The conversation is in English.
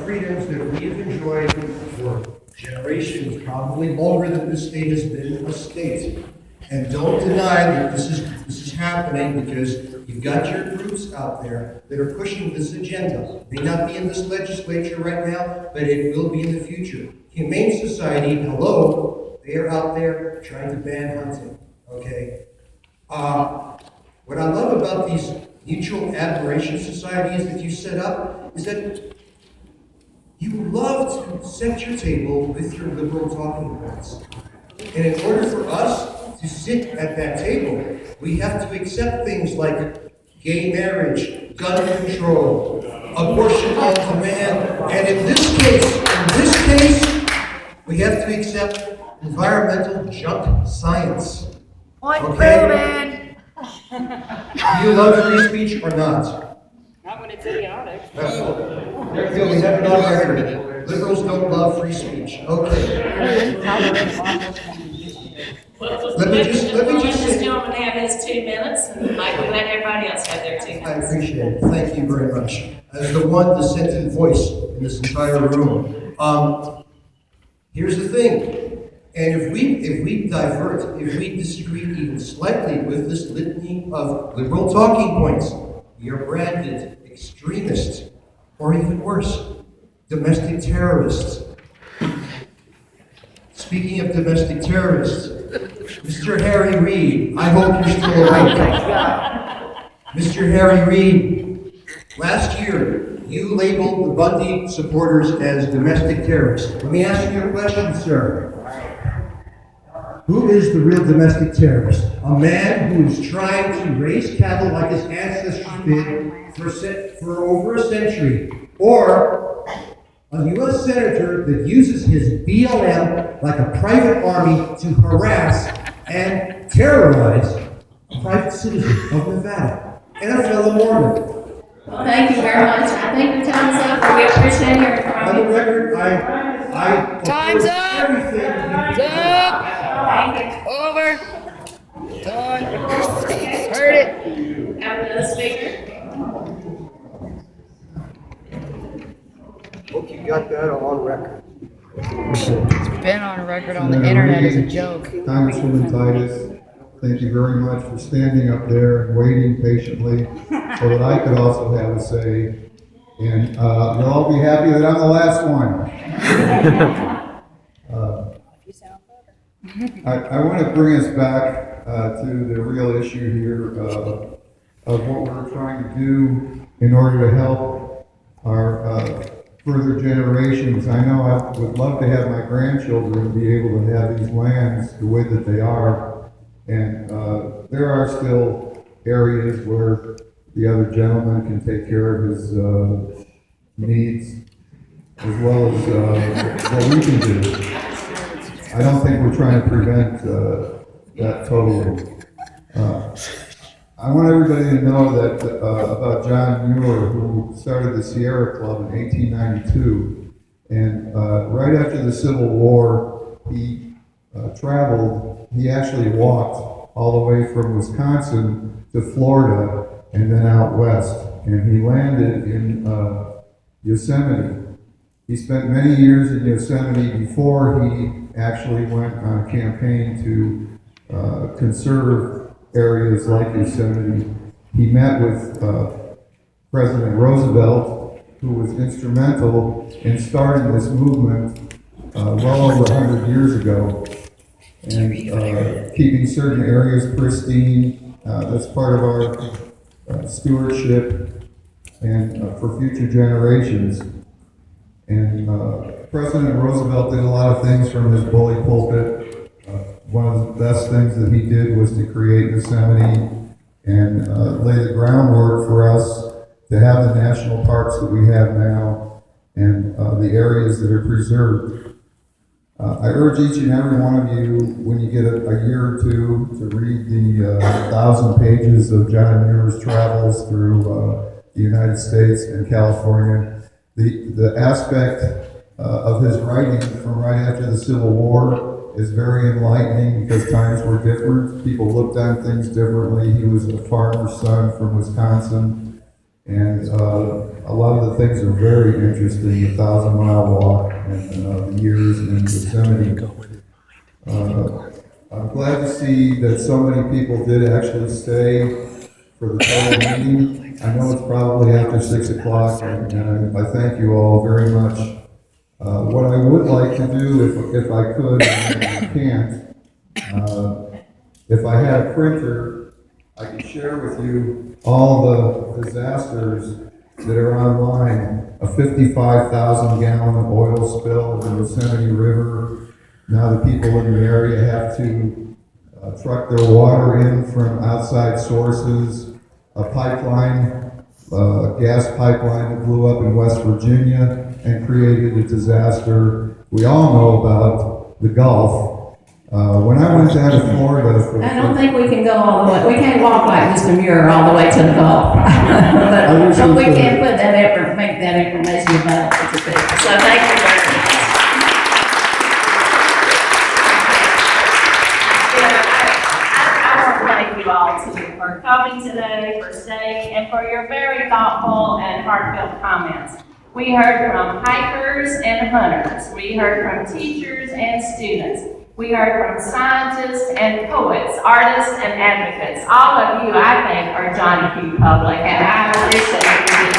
freedoms that we've enjoyed for generations, probably longer than this state has been a state. And don't deny that this is happening, because you've got your groups out there that are pushing this agenda. It may not be in this legislature right now, but it will be in the future. Humane Society, hello, they are out there trying to ban hunting, okay? What I love about these mutual admiration societies that you set up is that you love to set your table with your liberal talking points. And in order for us to sit at that table, we have to accept things like gay marriage, gun control, abortion on demand, and in this case, we have to accept environmental junk science. Okay? Do you love free speech or not? Not when it's idiotic. We have it on record. Liberals don't love free speech. Okay. Let me just this gentleman have his 2 minutes, and Mike will let everybody else have their 2 minutes. I appreciate it. Thank you very much. As the one dissenting voice in this entire room. Here's the thing. And if we disagree even slightly with this litany of liberal talking points, we are branded extremists, or even worse, domestic terrorists. Speaking of domestic terrorists, Mr. Harry Reid, I hope you're still awake. Mr. Harry Reid, last year you labeled the Bundy supporters as domestic terrorists. Let me ask you a question, sir. Who is the real domestic terrorist? A man who is trying to raise cattle like his ancestors did for over a century, or a U.S. senator that uses his BLM like a private army to harass and terrorize a private citizen of Nevada and a fellow Mormon. Well, thank you very much. I think your time is up, and we appreciate hearing from On you. the record, I Time's up! everything. It's up! Thank Over! Done! Heard it! you. Have another speaker. Hope you got that on record. It's been on record on the internet as a joke. Congresswoman Titus, thank you very much for standing up there and waiting patiently so that I could also have a say. And you'll all be happy that I'm the last one. I want to bring us back to the real issue here of what we're trying to do in order to help our further generations. I know I would love to have my grandchildren be able to have these lands the way that they are, and there are still areas where the other gentleman can take care of his needs as well as what we can do. I don't think we're trying to prevent that totally. I want everybody to know that about John Muir, who started the Sierra Club in 1892, and right after the Civil War, he traveled. He actually walked all the way from Wisconsin to Florida and then out west, and he landed in Yosemite. He spent many years in Yosemite before he actually went on a campaign to conserve areas like Yosemite. He met with President Roosevelt, who was instrumental in starting this movement well over 100 years ago, and keeping certain areas pristine. That's part of our stewardship and for future generations. And President Roosevelt did a lot of things from his bully pulpit. One of the best things that he did was to create Yosemite and lay the groundwork for us to have the national parks that we have now and the areas that are preserved. I urge each and every one of you, when you get a year or two, to read the 1,000 pages of John Muir's travels through the United States and California. The aspect of his writing from right after the Civil War is very enlightening because times were different. People looked on things differently. He was a farmer's son from Wisconsin, And a lot of the things are very interesting, the 1,000-mile walk and the years in Yosemite. I'm glad to see that so many people did actually stay for the total meeting. I know it's probably after 6 o'clock, and I thank you all very much. What I would like to do, if I could, and I can't, if I had a printer, I could share with you all the disasters that are online. A 55,000-gallon oil spill in the Yosemite River. Now the people in the area have to truck their water in from outside sources. A pipeline, gas pipeline that blew up in West Virginia and created a disaster. We all know about the Gulf. When I went down to Florida for I don't think we can go all the way, we can't walk like Mr. Muir all the way to the Gulf. But we can put that effort, make that information available to people. So thank you very much. I want to thank you all too for coming today, for staying, and for your very thoughtful and heartfelt comments. We heard from hikers and hunters. We heard from teachers and students. We heard from scientists and poets, artists and advocates. All of you, I think, are Johnny Q. Public, and I appreciate you.